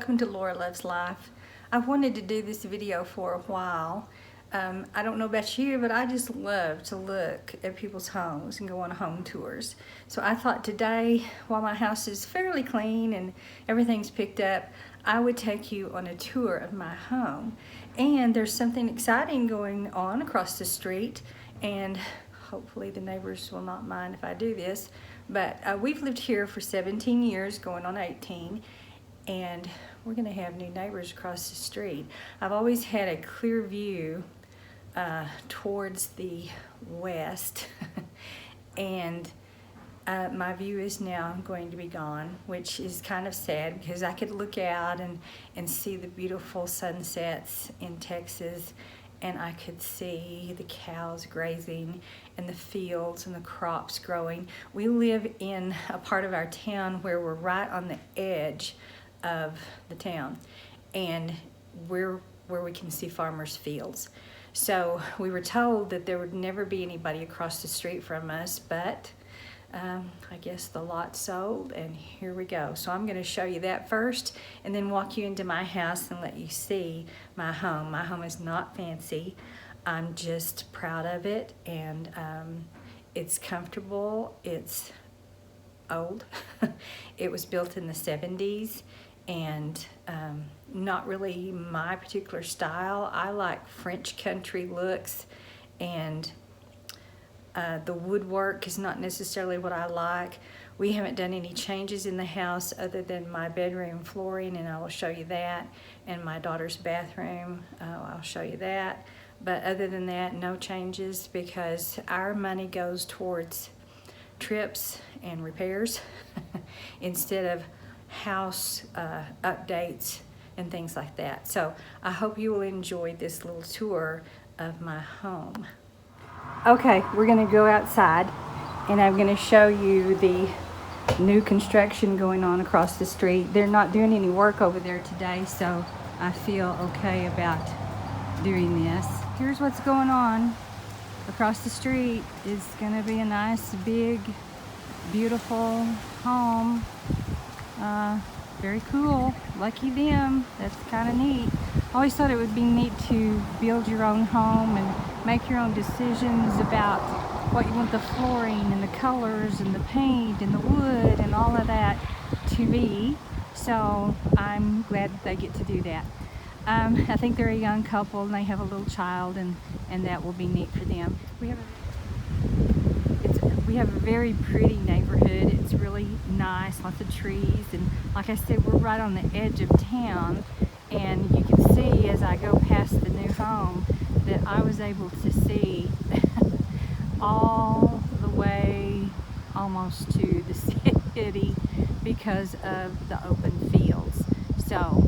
welcome to Lora Loves Life. I've wanted to do this video for a while. I don't know about you, but I just love to look at people's homes and go on home tours. So I thought today, while my house is fairly clean and everything's picked up, I would take you on a tour of my home. And there's something exciting going on across the street, and hopefully the neighbors will not mind if I do this, but we've lived here for 17 years, going on 18, and we're gonna have new neighbors across the street. I've always had a clear view towards the west, and my view is now going to be gone, which is kind of sad because I could look out and see the beautiful sunsets in Texas, and I could see the cows grazing and the fields and the crops growing. We live in a part of our town where we're right on the edge of the town, and we're where we can see farmers' fields. So we were told that there would never be anybody across the street from us, but I guess the lot sold, and here we go. So I'm going to show you that first and then walk you into my house and let you see my home. My home is not fancy. I'm just proud of it, and it's comfortable. It's old. It was built in the 70s, and not really my particular style. I like French country looks, and the woodwork is not necessarily what I like. We haven't done any changes in the house other than my bedroom flooring, and I will show you that, and my daughter's bathroom, I'll show you that. But other than that, no changes, because our money goes towards trips and repairs instead of house updates and things like that. So I hope you will enjoy this little tour of my home. Okay, we're gonna go outside, and I'm gonna show you the new construction going on across the street. They're not doing any work over there today, so I feel okay about doing this. Here's what's going on across the street. It's gonna be a nice, big, beautiful home. Very cool. Lucky them. That's kind of neat. I always thought it would be neat to build your own home and make your own decisions about what you want the flooring and the colors and the paint and the wood and all of that to be. So I'm glad that they get to do that. I think they're a young couple and they have a little child, and that will be neat for them. We have a very pretty neighborhood. It's really nice, lots of trees, and like I said, we're right on the edge of town, and you can see as I go past the new home that I was able to see all the way almost to the city because of the open fields. So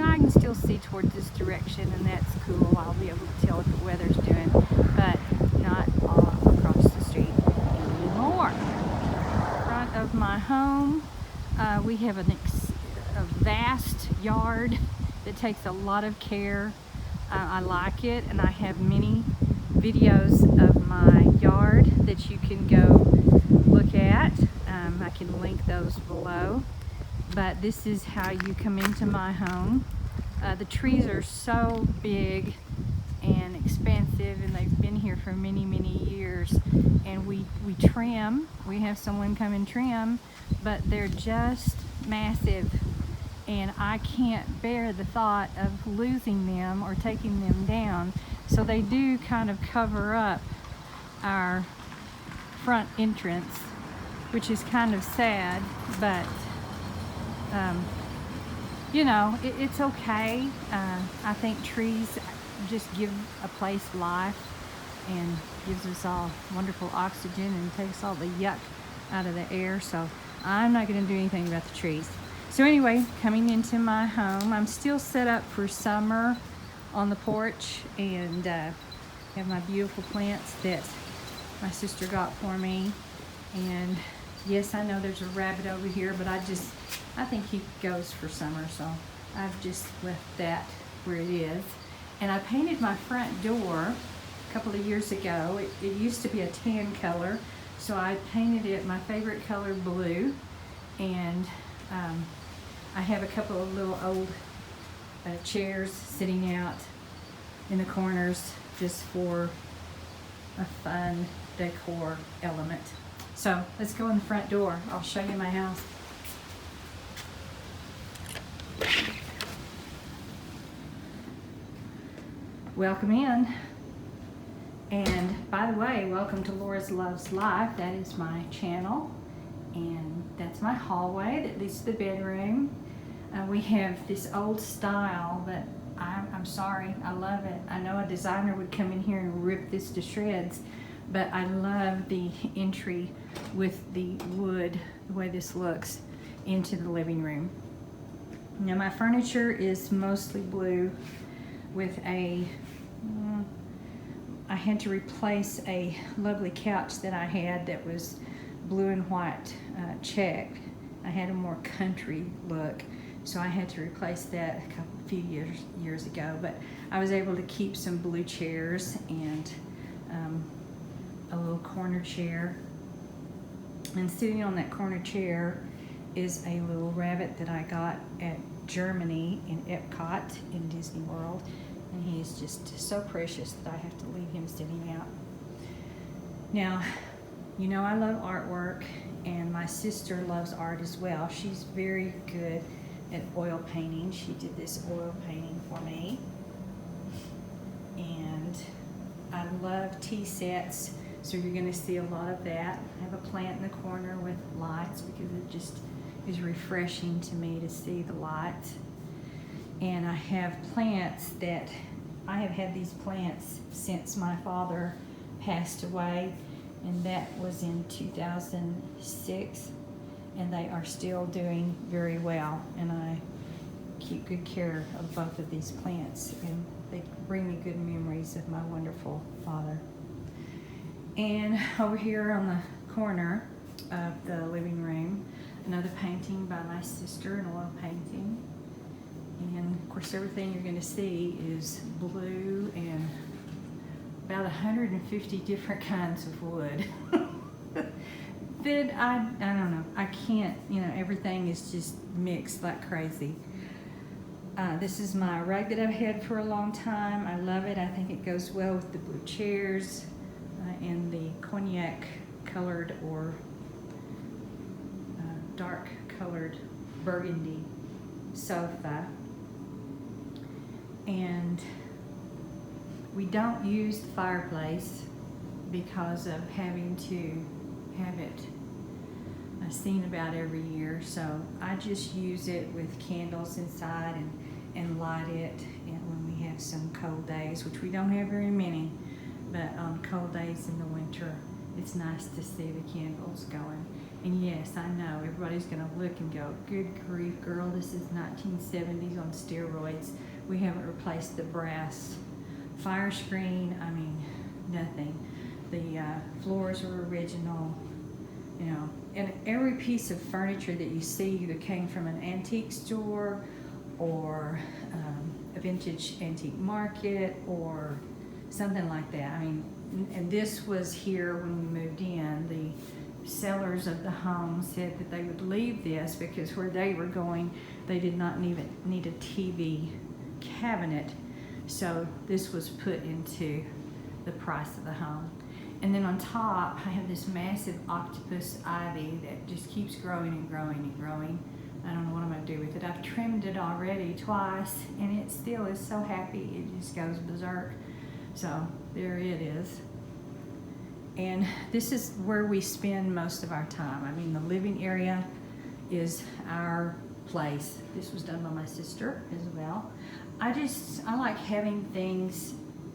I can still see towards this direction, and that's cool. I'll be able to tell what the weather's doing, but not all across the street anymore. Front of my home, we have a vast yard that takes a lot of care. I like it, and I have many videos of my yard that you can go look at. I can link those below. But this is how you come into my home. The trees are so big and expansive, and they've been here for many, many years. And we trim. We have someone come and trim, but they're just massive. And I can't bear the thought of losing them or taking them down. So they do kind of cover up our front entrance, which is kind of sad, but you know, it's okay. I think trees just give a place life and gives us all wonderful oxygen and takes all the yuck out of the air. So I'm not going to do anything about the trees. So anyway, coming into my home, I'm still set up for summer on the porch, and have my beautiful plants that my sister got for me. And yes, I know there's a rabbit over here, but I think he goes for summer, so I've just left that where it is. And I painted my front door a couple of years ago. It used to be a tan color, so I painted it my favorite color, blue, and I have a couple of little old chairs sitting out in the corners just for a fun decor element. So let's go in the front door. I'll show you my house. Welcome in. And by the way, welcome to Lora Loves Life. That is my channel. And that's my hallway that leads to the bedroom. We have this old style, but I'm sorry, I love it. I know a designer would come in here and rip this to shreds, but I love the entry with the wood, the way this looks, into the living room. Now my furniture is mostly blue with I had to replace a lovely couch that I had that was blue and white check. I had a more country look, so I had to replace that a few years ago. But I was able to keep some blue chairs and a little corner chair. And sitting on that corner chair is a little rabbit that I got at Germany in Epcot in Disney World. And he is just so precious that I have to leave him sitting out. Now, you know I love artwork, and my sister loves art as well. She's very good at oil painting. She did this oil painting for me. And I love tea sets, so you're going to see a lot of that. I have a plant in the corner with lights because it just is refreshing to me to see the light. And I have plants that I have had these plants since my father passed away, and that was in 2006, and they are still doing very well, and I keep good care of both of these plants, and they bring me good memories of my wonderful father. And over here on the corner of the living room, another painting by my sister, an oil painting. And of course everything you're going to see is blue and about 150 different kinds of wood. That I don't know, I can't, everything is just mixed like crazy. This is my rug that I've had for a long time. I love it. I think it goes well with the blue chairs and the cognac colored or dark colored burgundy sofa. And we don't use the fireplace because of having to have it seen about every year. So I just use it with candles inside and light it when we have some cold days, which we don't have very many, but on cold days in the winter, it's nice to see the candles going. And yes, I know everybody's gonna look and go, good grief, girl, this is 1970s on steroids. We haven't replaced the brass fire screen. I mean, nothing. The floors are original, and every piece of furniture that you see either came from an antique store or a vintage antique market or something like that. I mean, and this was here when we moved in. The sellers of the home said that they would leave this because where they were going, they did not need a TV cabinet. So this was put into the price of the home. And then on top, I have this massive octopus ivy that just keeps growing and growing and growing. I don't know what I'm gonna do with it. I've trimmed it already twice, and it still is so happy, it just goes berserk. So there it is. And this is where we spend most of our time. I mean, the living area is our place. This was done by my sister as well. I like having things,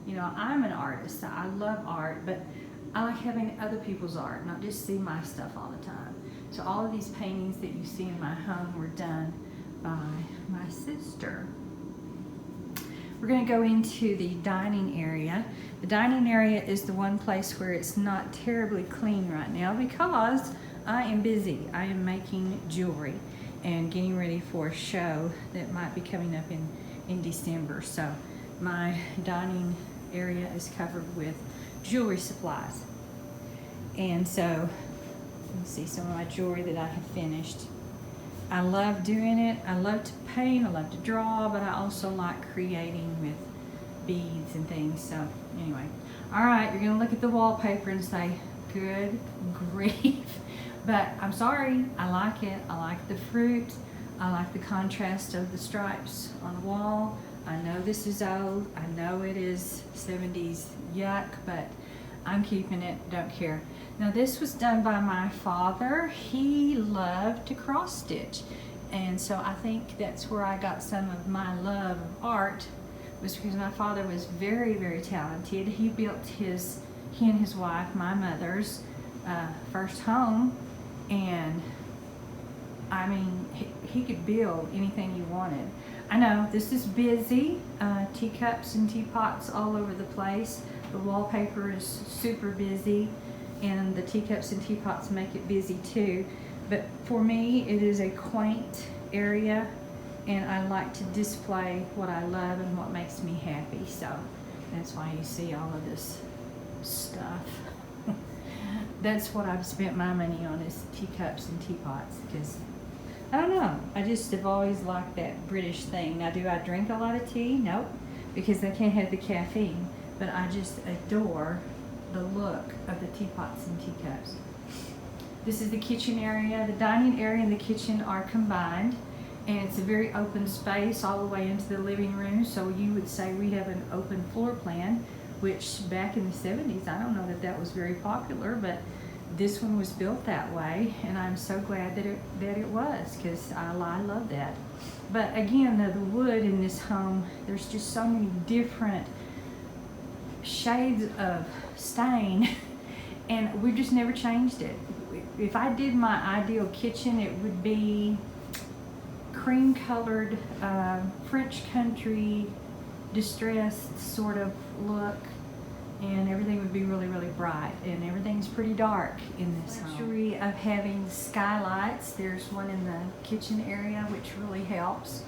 I'm an artist. I love art, but I like having other people's art, not just see my stuff all the time. So all of these paintings that you see in my home were done by my sister. We're going to go into the dining area. The dining area is the one place where it's not terribly clean right now because I am busy. I am making jewelry and getting ready for a show that might be coming up in December. So my dining area is covered with jewelry supplies. And so you see some of my jewelry that I have finished. I love doing it. I love to paint, I love to draw, but I also like creating with beads and things. So anyway, all right, you're gonna look at the wallpaper and say, good grief. But I'm sorry, I like it. I like the fruit. I like the contrast of the stripes on the wall. I know this is old. I know it is 70s yuck, but I'm keeping it, don't care. Now this was done by my father. He loved to cross stitch. And so I think that's where I got some of my love of art, was because my father was very, very talented. He built he and his wife, my mother's first home, and I mean, he could build anything you wanted. I know this is busy, teacups and teapots all over the place. The wallpaper is super busy, and the teacups and teapots make it busy too. But for me, it is a quaint area, and I like to display what I love and what makes me happy. So that's why you see all of this stuff. That's what I've spent my money on, is teacups and teapots, because I don't know, I just have always liked that British thing. Now, do I drink a lot of tea? Nope, because I can't have the caffeine, but I just adore the look of the teapots and teacups. This is the kitchen area. The dining area and the kitchen are combined, and it's a very open space all the way into the living room. So you would say we have an open floor plan, which back in the 70s, I don't know that that was very popular, but this one was built that way, and I'm so glad that it was, because I love that. But again, the wood in this home, there's just so many different shades of stain, and we just never changed it. If I did my ideal kitchen, it would be cream colored, French country, distressed sort of look, and everything would be really, really bright, and everything's pretty dark in this home. Luxury of having skylights. There's one in the kitchen area, which really helps.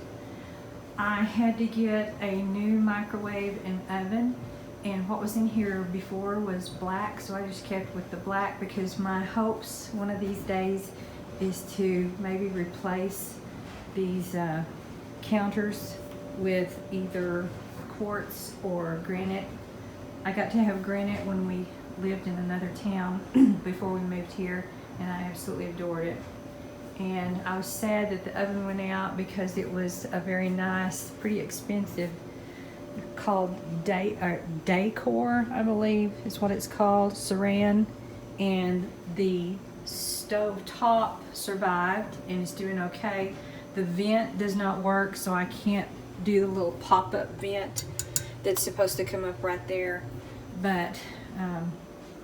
I had to get a new microwave and oven, and what was in here before was black, so I just kept with the black, because my hopes one of these days is to maybe replace these counters with either quartz or granite. I got to have granite when we lived in another town before we moved here, and I absolutely adored it. And I was sad that the oven went out, because it was a very nice, pretty expensive, called Decor, I believe is what it's called, Saran, and the stove top survived and is doing okay. The vent does not work, so I can't do the little pop-up vent that's supposed to come up right there, but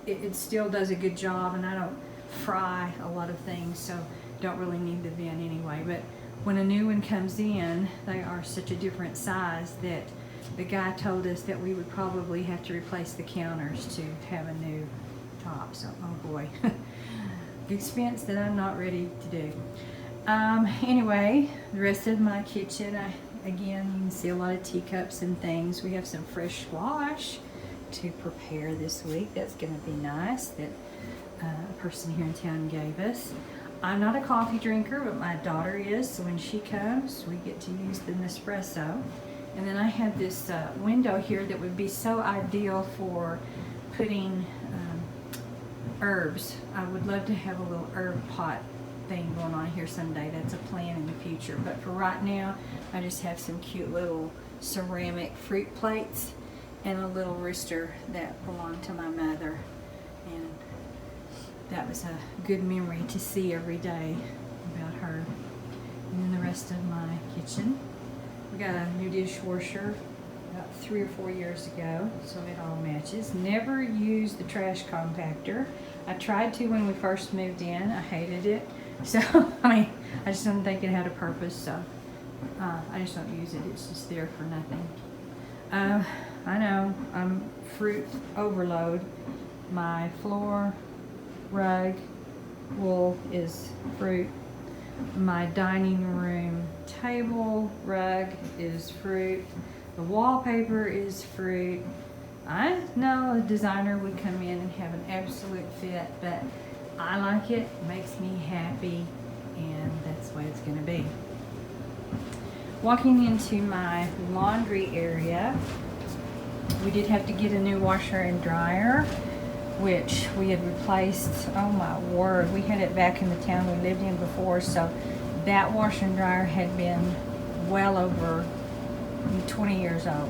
it still does a good job, and I don't fry a lot of things, so don't really need the vent anyway. But when a new one comes in, they are such a different size that the guy told us that we would probably have to replace the counters to have a new top. So, oh boy, expense that I'm not ready to do. Anyway, the rest of my kitchen, again, you can see a lot of teacups and things. We have some fresh squash to prepare this week. That's going to be nice, that a person here in town gave us. I'm not a coffee drinker, but my daughter is, so when she comes, we get to use the Nespresso. And then I have this window here that would be so ideal for putting herbs. I would love to have a little herb pot thing going on here someday. That's a plan in the future. But for right now, I just have some cute little ceramic fruit plates and a little rooster that belonged to my mother. And that was a good memory to see every day about her. And then the rest of my kitchen. We got a new dishwasher about 3 or 4 years ago, so it all matches. Never used the trash compactor. I tried to when we first moved in. I hated it. So, I mean, I just didn't think it had a purpose, so I just don't use it. It's just there for nothing. I know, I'm fruit overload. My floor rug wool is fruit. My dining room table rug is fruit. The wallpaper is fruit. I know a designer would come in and have an absolute fit, but I like it. It makes me happy, and that's the way it's going to be. Walking into my laundry area, we did have to get a new washer and dryer, which we had replaced. Oh my word, we had it back in the town we lived in before, so that washer and dryer had been well over 20 years old.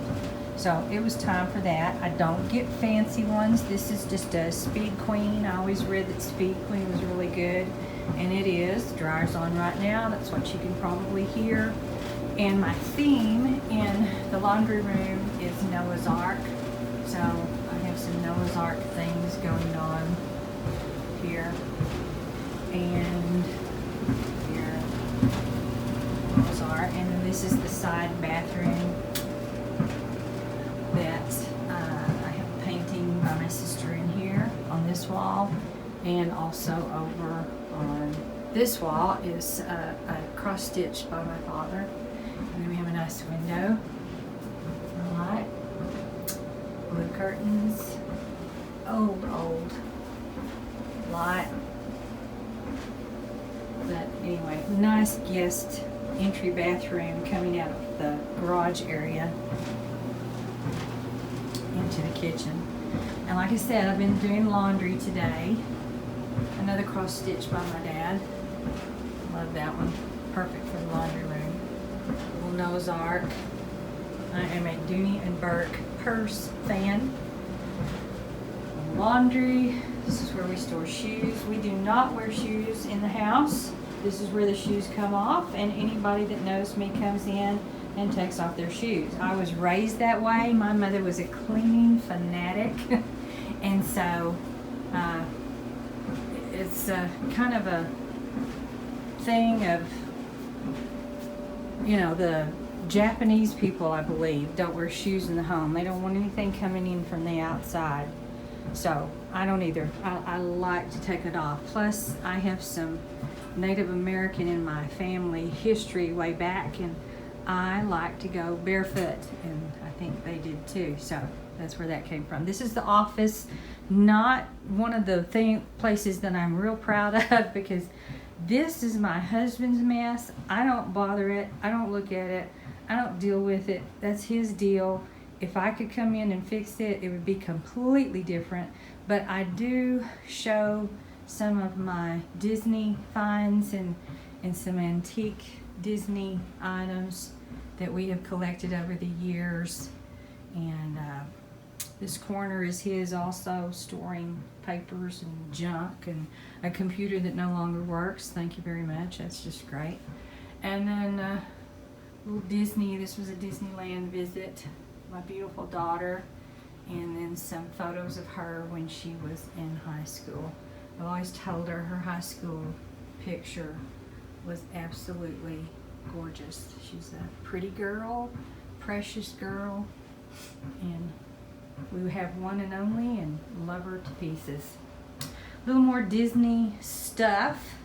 So it was time for that. I don't get fancy ones. This is just a Speed Queen. I always read that Speed Queen was really good, and it is. The dryer's on right now. That's what you can probably hear. And my theme in the laundry room is Noah's Ark. So I have some Noah's Ark things going on here. And here, Noah's Ark. And then this is the side bathroom that I have a painting by my sister in here on this wall. And also over on this wall is a cross-stitched by my father. And then we have a nice window, light, blue curtains, old light. But anyway, nice guest entry bathroom coming out of the garage area into the kitchen. And like I said, I've been doing laundry today. Another cross stitch by my dad. Love that one. Perfect for the laundry room. Little Noah's Ark. I am a Dooney and Burke purse fan. Laundry. This is where we store shoes. We do not wear shoes in the house. This is where the shoes come off, and anybody that knows me comes in and takes off their shoes. I was raised that way. My mother was a cleaning fanatic, and so it's kind of a thing of, you know, the Japanese people, I believe, don't wear shoes in the home. They don't want anything coming in from the outside. So I don't either. I like to take it off. Plus, I have some Native American in my family history way back, and I like to go barefoot, and I think they did too. So that's where that came from. This is the office, not one of the places that I'm real proud of, because this is my husband's mess. I don't bother it. I don't look at it. I don't deal with it. That's his deal. If I could come in and fix it, it would be completely different. But I do show some of my Disney finds and some antique Disney items that we have collected over the years. And this corner is his also, storing papers and junk and a computer that no longer works. Thank you very much. That's just great. And then little Disney. This was a Disneyland visit. My beautiful daughter. And then some photos of her when she was in high school. I always told her high school picture was absolutely gorgeous. She's a pretty girl, precious girl, and we have one and only, and love her to pieces. A little more Disney stuff.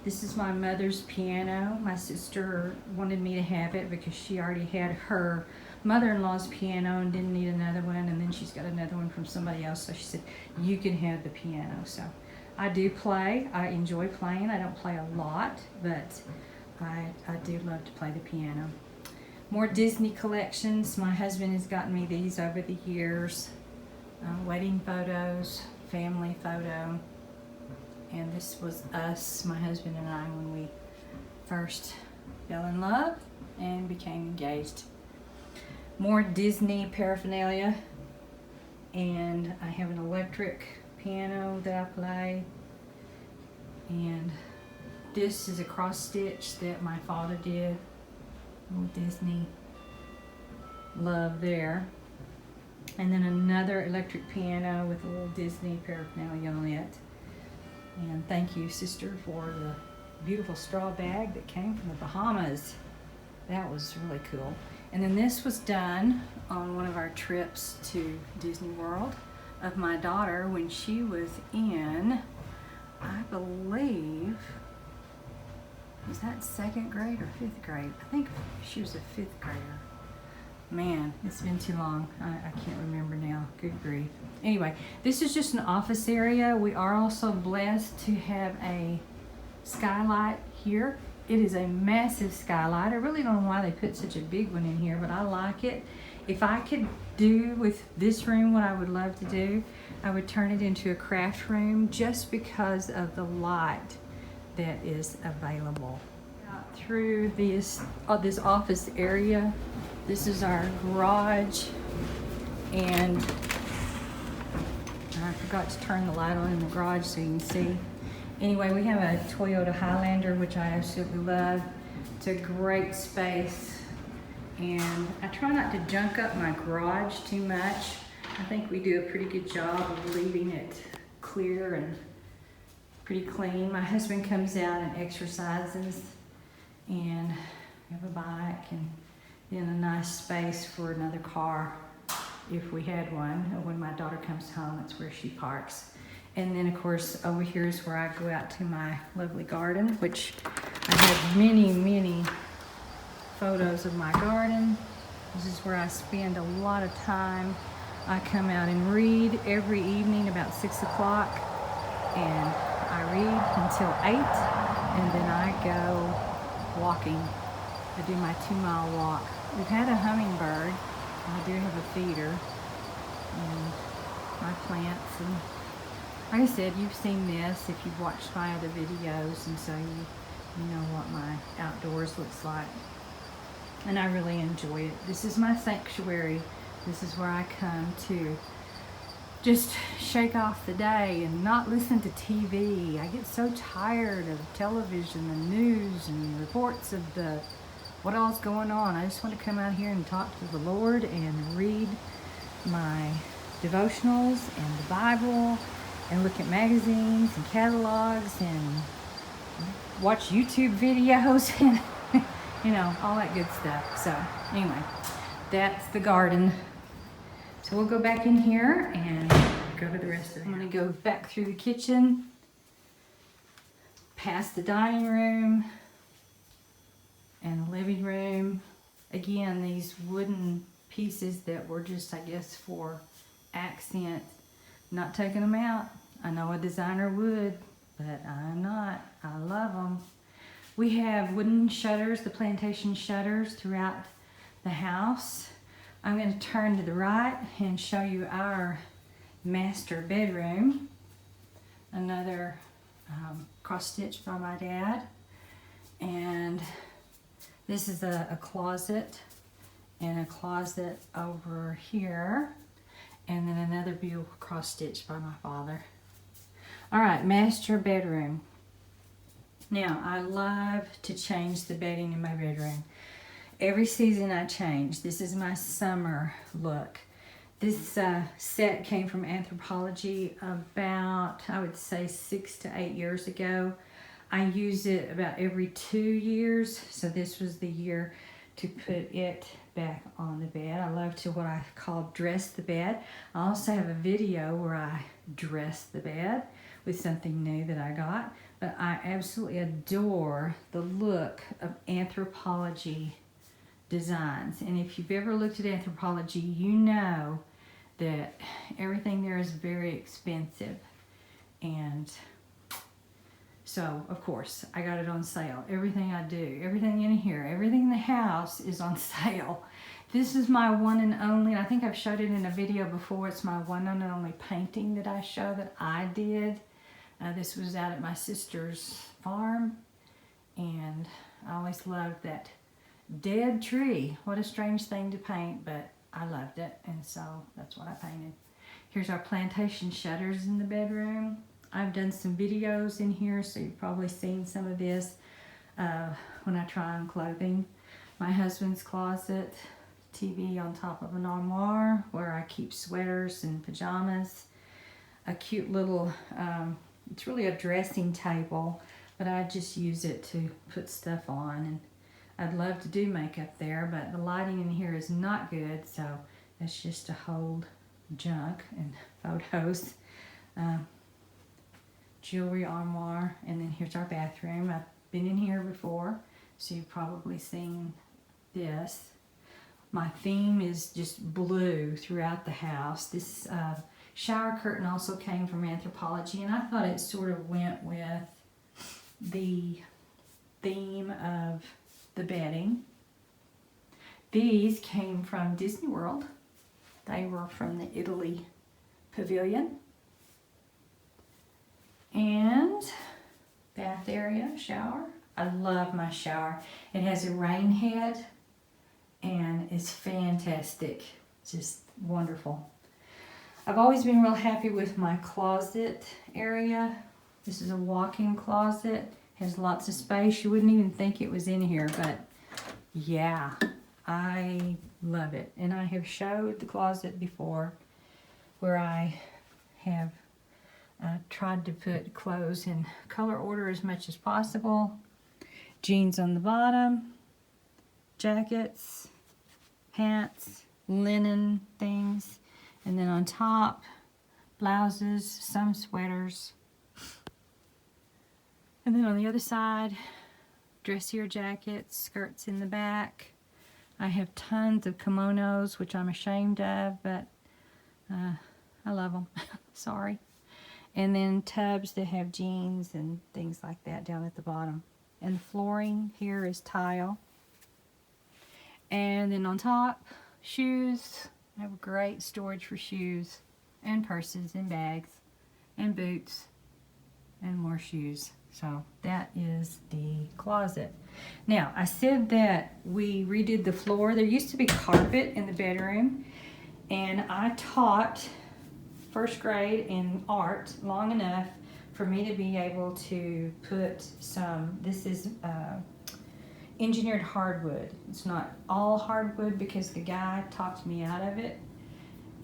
This is my mother's piano. My sister wanted me to have it because she already had her mother-in-law's piano and didn't need another one, and then she's got another one from somebody else, so she said, you can have the piano. So I do play. I enjoy playing. I don't play a lot, but I do love to play the piano. More Disney collections. My husband has gotten me these over the years. Wedding photos, family photo. And this was us, my husband and I, when we first fell in love and became engaged. More Disney paraphernalia. And I have an electric piano that I play. And this is a cross stitch that my father did. Little Disney love there. And then another electric piano with a little Disney paraphernalia on it. And thank you, sister, for the beautiful straw bag that came from the Bahamas. That was really cool. And then this was done on one of our trips to Disney World of my daughter when she was in, I believe, was that 2nd grade or 5th grade? I think she was a 5th grader. Man, it's been too long. I can't remember now. Good grief. Anyway, this is just an office area. We are also blessed to have a skylight here. It is a massive skylight. I really don't know why they put such a big one in here, but I like it. If I could do with this room what I would love to do, I would turn it into a craft room just because of the light that is available. Through this office area, this is our garage, and I forgot to turn the light on in the garage so you can see. Anyway, we have a Toyota Highlander, which I absolutely love. It's a great space, and I try not to junk up my garage too much. I think we do a pretty good job of leaving it clear and pretty clean. My husband comes out and exercises, and we have a bike and then a nice space for another car if we had one. When my daughter comes home, that's where she parks. And then of course over here is where I go out to my lovely garden, which I have many photos of my garden. This is where I spend a lot of time. I come out and read every evening about 6 o'clock, and I read until 8, and then I go walking. I do my 2-mile walk. We've had a hummingbird. I do have a feeder, and my plants, and like I said, you've seen this if you've watched my other videos, and so you know what my outdoors looks like. And I really enjoy it. This is my sanctuary. This is where I come to just shake off the day and not listen to TV. I get so tired of television and news and reports of what all's going on. I just want to come out here and talk to the Lord and read my devotionals and the Bible and look at magazines and catalogs and watch YouTube videos and you know, all that good stuff. So anyway, that's the garden. So we'll go back in here and go to the rest of it. I'm going to go back through the kitchen, past the dining room and the living room. Again, these wooden pieces that were just, I guess, for accent. Not taking them out. I know a designer would, but I'm not. I love them. We have wooden shutters, the plantation shutters throughout the house. I'm going to turn to the right and show you our master bedroom. Another cross stitch by my dad. And this is a closet, and a closet over here. And then another beautiful cross stitch by my father. All right, master bedroom. Now, I love to change the bedding in my bedroom. Every season I change. This is my summer look. This set came from Anthropologie about, I would say, 6 to 8 years ago. I use it about every 2 years, so this was the year to put it back on the bed. I love to what I call dress the bed. I also have a video where I dress the bed with something new that I got, but I absolutely adore the look of Anthropologie designs. And if you've ever looked at Anthropologie, you know that everything there is very expensive. And so, of course, I got it on sale. Everything I do, everything in here, everything in the house is on sale. This is my one and only, and I think I've showed it in a video before. It's my one and only painting that I show that I did. This was out at my sister's farm, and I always loved that dead tree. What a strange thing to paint, but I loved it, and so that's what I painted. Here's our plantation shutters in the bedroom. I've done some videos in here, so you've probably seen some of this when I try on clothing. My husband's closet, TV on top of an armoire where I keep sweaters and pajamas. A cute little, it's really a dressing table, but I just use it to put stuff on. And I'd love to do makeup there, but the lighting in here is not good, so that's just to hold junk and photos. Jewelry armoire, and then here's our bathroom. I've been in here before, so you've probably seen this. My theme is just blue throughout the house. This shower curtain also came from Anthropologie, and I thought it sort of went with the theme of the bedding. These came from Disney World. They were from the Italy Pavilion. And bath area, shower. I love my shower. It has a rain head and it's fantastic. Just wonderful. I've always been real happy with my closet area. This is a walk-in closet. Has lots of space. You wouldn't even think it was in here, but yeah, I love it. And I have showed the closet before where I have tried to put clothes in color order as much as possible. Jeans on the bottom, jackets, pants, linen things, and then on top, blouses, some sweaters. And then on the other side, dressier jackets, skirts in the back. I have tons of kimonos, which I'm ashamed of, but I love them. Sorry. And then tubs that have jeans and things like that down at the bottom. And the flooring here is tile. And then on top, shoes. I have great storage for shoes and purses and bags and boots and more shoes. So that is the closet. Now, I said that we redid the floor. There used to be carpet in the bedroom, and I taught first grade in art long enough for me to be able to put some, this is engineered hardwood. It's not all hardwood because the guy talked me out of it,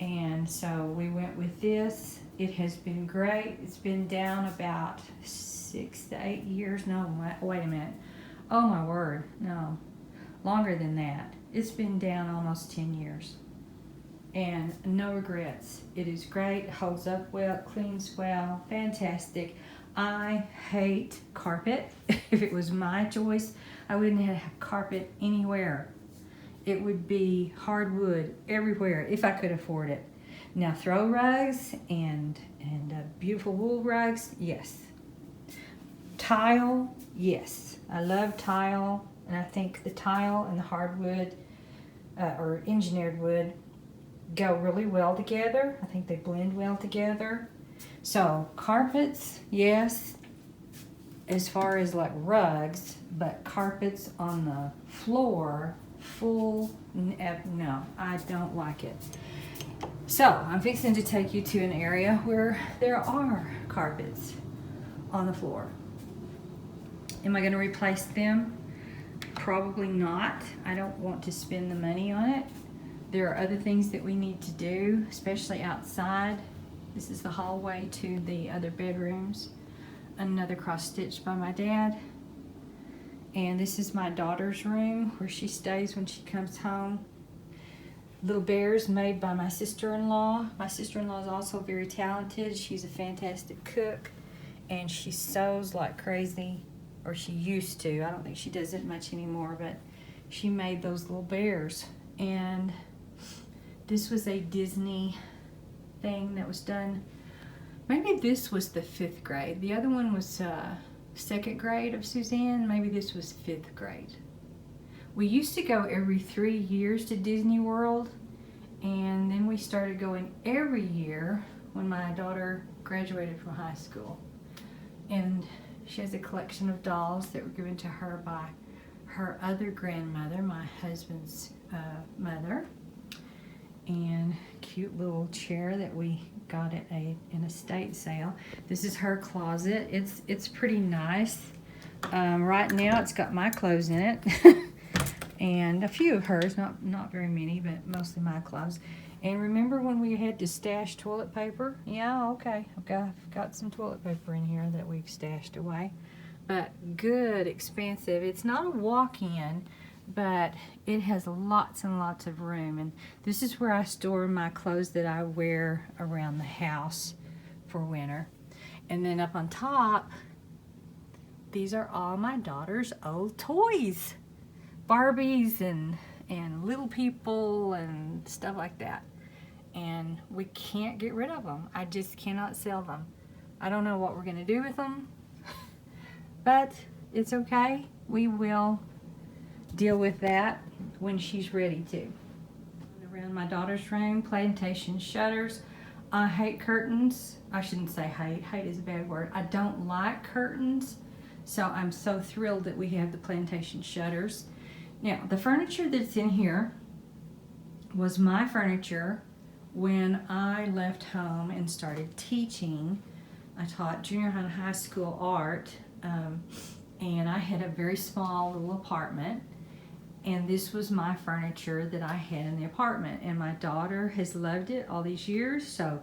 and so we went with this. It has been great. It's been down about 6 to 8 years. No, wait a minute. Oh my word, no. Longer than that. It's been down almost 10 years. And no regrets. It is great, holds up well, cleans well, fantastic. I hate carpet. If it was my choice, I wouldn't have carpet anywhere. It would be hardwood everywhere if I could afford it. Now throw rugs and beautiful wool rugs, yes. Tile, yes. I love tile, and I think the tile and the hardwood or engineered wood go really well together. I think they blend well together. So carpets, yes, as far as like rugs, but carpets on the floor, no, I don't like it. So I'm fixing to take you to an area where there are carpets on the floor. Am I going to replace them? Probably not. I don't want to spend the money on it. There are other things that we need to do, especially outside. This is the hallway to the other bedrooms. Another cross stitch by my dad. And this is my daughter's room where she stays when she comes home. Little bears made by my sister-in-law. My sister-in-law is also very talented. She's a fantastic cook, and she sews like crazy, or she used to. I don't think she does it much anymore, but she made those little bears. And this was a Disney thing that was done. Maybe this was the 5th grade. The other one was 2nd grade of Suzanne. Maybe this was 5th grade. We used to go every 3 years to Disney World, and then we started going every year when my daughter graduated from high school. And she has a collection of dolls that were given to her by her other grandmother, my husband's mother. And cute little chair that we got at an estate sale. This is her closet. It's pretty nice. Right now it's got my clothes in it. And a few of hers, not very many, but mostly my clothes. And remember when we had to stash toilet paper? Yeah, okay. I've got some toilet paper in here that we've stashed away. But good, expansive. It's not a walk-in, but it has lots and lots of room. And this is where I store my clothes that I wear around the house for winter. And then up on top, these are all my daughter's old toys. Barbies and little people and stuff like that. And we can't get rid of them. I just cannot sell them. I don't know what we're going to do with them. but it's okay. We will deal with that when she's ready to. Around my daughter's room, plantation shutters. I hate curtains. I shouldn't say hate. Hate is a bad word. I don't like curtains, so I'm so thrilled that we have the plantation shutters. Now, the furniture that's in here was my furniture when I left home and started teaching. I taught junior high and high school art, and I had a very small little apartment, and this was my furniture that I had in the apartment, and my daughter has loved it all these years, so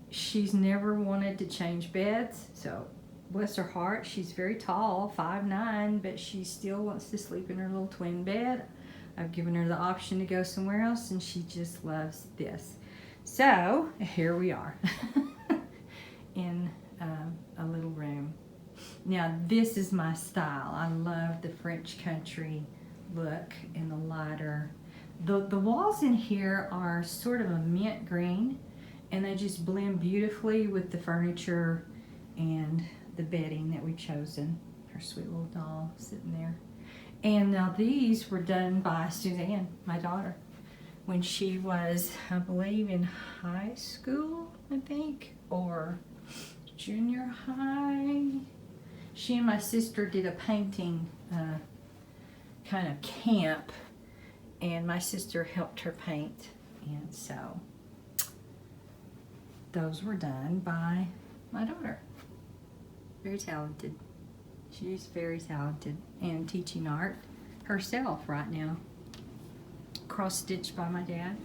she's never wanted to change beds. So bless her heart, she's very tall, 5'9", but she still wants to sleep in her little twin bed. I've given her the option to go somewhere else, and she just loves this. So here we are in a little room. Now this is my style. I love the French country look and the lighter. The walls in here are sort of a mint green, and they just blend beautifully with the furniture and the bedding that we've chosen. Her sweet little doll sitting there. And now these were done by Suzanne, my daughter, when she was, I believe, in high school, I think, or junior high. She and my sister did a painting kind of camp, and my sister helped her paint, and so those were done by my daughter. Very talented. She's very talented and teaching art herself right now. Cross-stitched by my dad.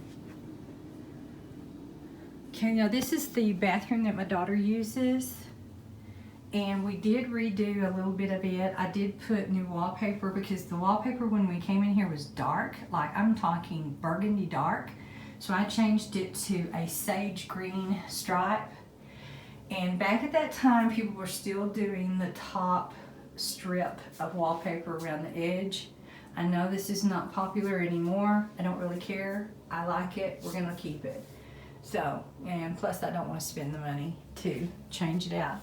Okay, now this is the bathroom that my daughter uses, and we did redo a little bit of it. I did put new wallpaper because the wallpaper when we came in here was dark, like I'm talking burgundy dark. So I changed it to a sage green stripe. And back at that time, people were still doing the top strip of wallpaper around the edge. I know this is not popular anymore. I don't really care. I like it. We're gonna keep it. So, and plus I don't want to spend the money to change it out.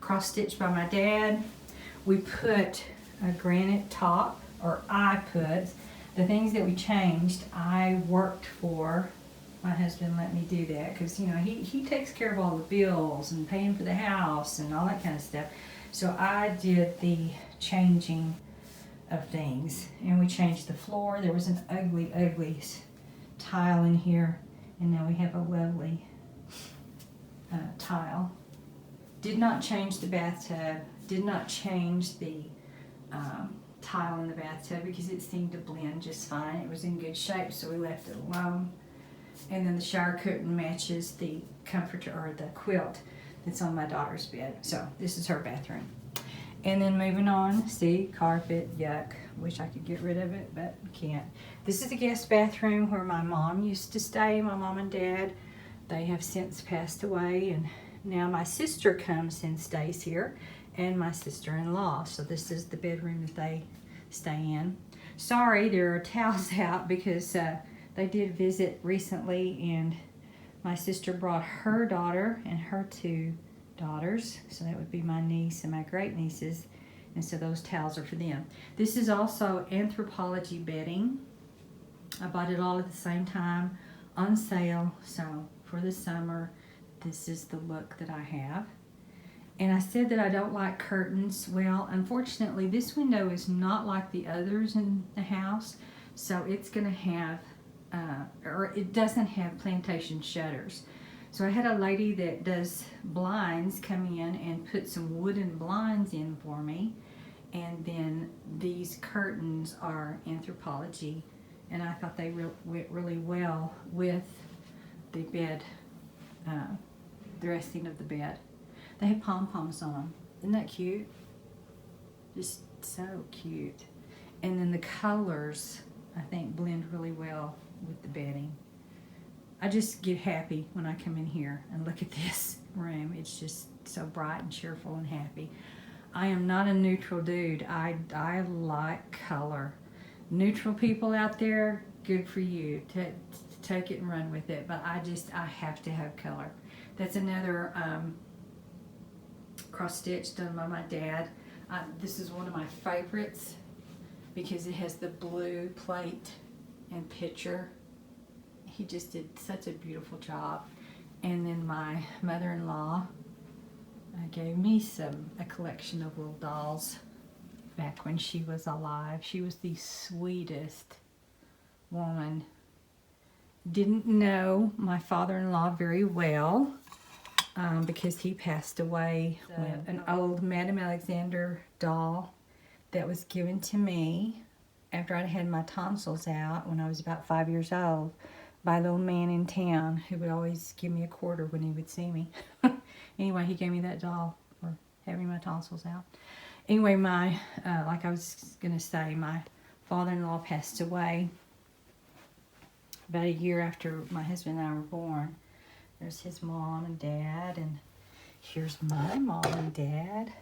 Cross stitched by my dad. We put a granite top, or I put, the things that we changed, I worked for. My husband let me do that because, you know, he takes care of all the bills and paying for the house and all that kind of stuff. So I did the changing of things, and we changed the floor. There was an ugly tile in here, and now we have a lovely tile. Did not change the bathtub. Did not change the tile in the bathtub because it seemed to blend just fine. It was in good shape, so we left it alone. And then the shower curtain matches the comforter, or the quilt that's on my daughter's bed. So this is her bathroom. And then moving on, see, carpet, yuck. Wish I could get rid of it, but can't. This is the guest bathroom where my mom used to stay, my mom and dad. They have since passed away, and now my sister comes and stays here, and my sister-in-law. So this is the bedroom that they stay in. Sorry, there are towels out because they did visit recently, and my sister brought her daughter and her two daughters. So that would be my niece and my great nieces. And so those towels are for them. This is also Anthropologie bedding. I bought it all at the same time on sale. So for the summer, this is the look that I have. And I said that I don't like curtains. Well, unfortunately, this window is not like the others in the house. So it's going to have, or it doesn't have plantation shutters. So I had a lady that does blinds come in and put some wooden blinds in for me. And then these curtains are Anthropologie. And I thought they went really well with the bed, dressing of the bed. They have pom-poms on them. Isn't that cute? Just so cute. And then the colors, I think, blend really well with the bedding. I just get happy when I come in here and look at this room. It's just so bright and cheerful and happy. I am not a neutral dude. I like color. Neutral people out there, good for you. Take it and run with it. But I have to have color. That's another cross stitch done by my dad. This is one of my favorites because it has the blue plate and picture. He just did such a beautiful job. And then my mother-in-law gave me a collection of little dolls back when she was alive. She was the sweetest woman. Didn't know my father-in-law very well because he passed away with an old Madame Alexander doll that was given to me after I'd had my tonsils out when I was about 5 years old by a little man in town who would always give me a quarter when he would see me. Anyway, he gave me that doll for having my tonsils out. Anyway, like I was going to say, my father-in-law passed away about a year after my husband and I were born. There's his mom and dad, and here's my mom and dad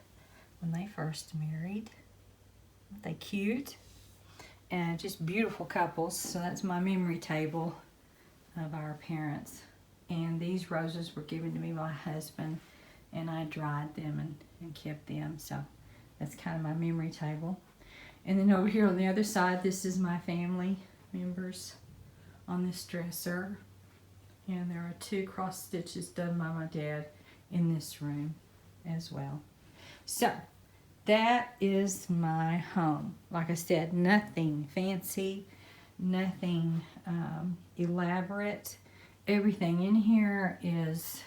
when they first married. Aren't they cute? And just beautiful couples. So that's my memory table of our parents. And these roses were given to me by my husband, and I dried them and kept them. So that's kind of my memory table. And then over here on the other side, this is my family members on this dresser. And there are 2 cross stitches done by my dad in this room as well. So that is my home. Like I said, nothing fancy, nothing elaborate. Everything in here is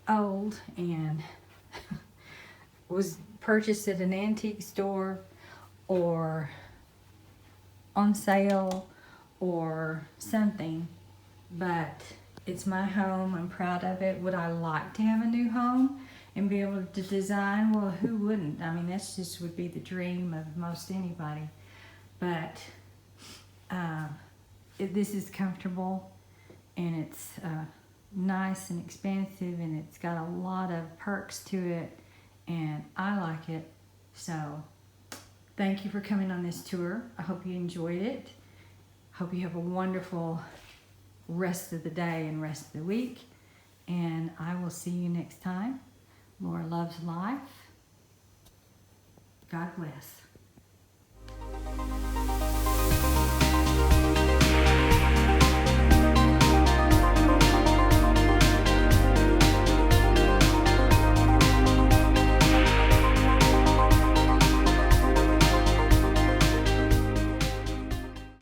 old and was purchased at an antique store or on sale or something. But it's my home. I'm proud of it. Would I like to have a new home and be able to design? Well, who wouldn't? I mean, that's just would be the dream of most anybody. But this is comfortable, and it's nice and expansive, and it's got a lot of perks to it, and I like it. So thank you for coming on this tour. I hope you enjoyed it. Hope you have a wonderful rest of the day and rest of the week, and I will see you next time. Lora Loves Life. God bless.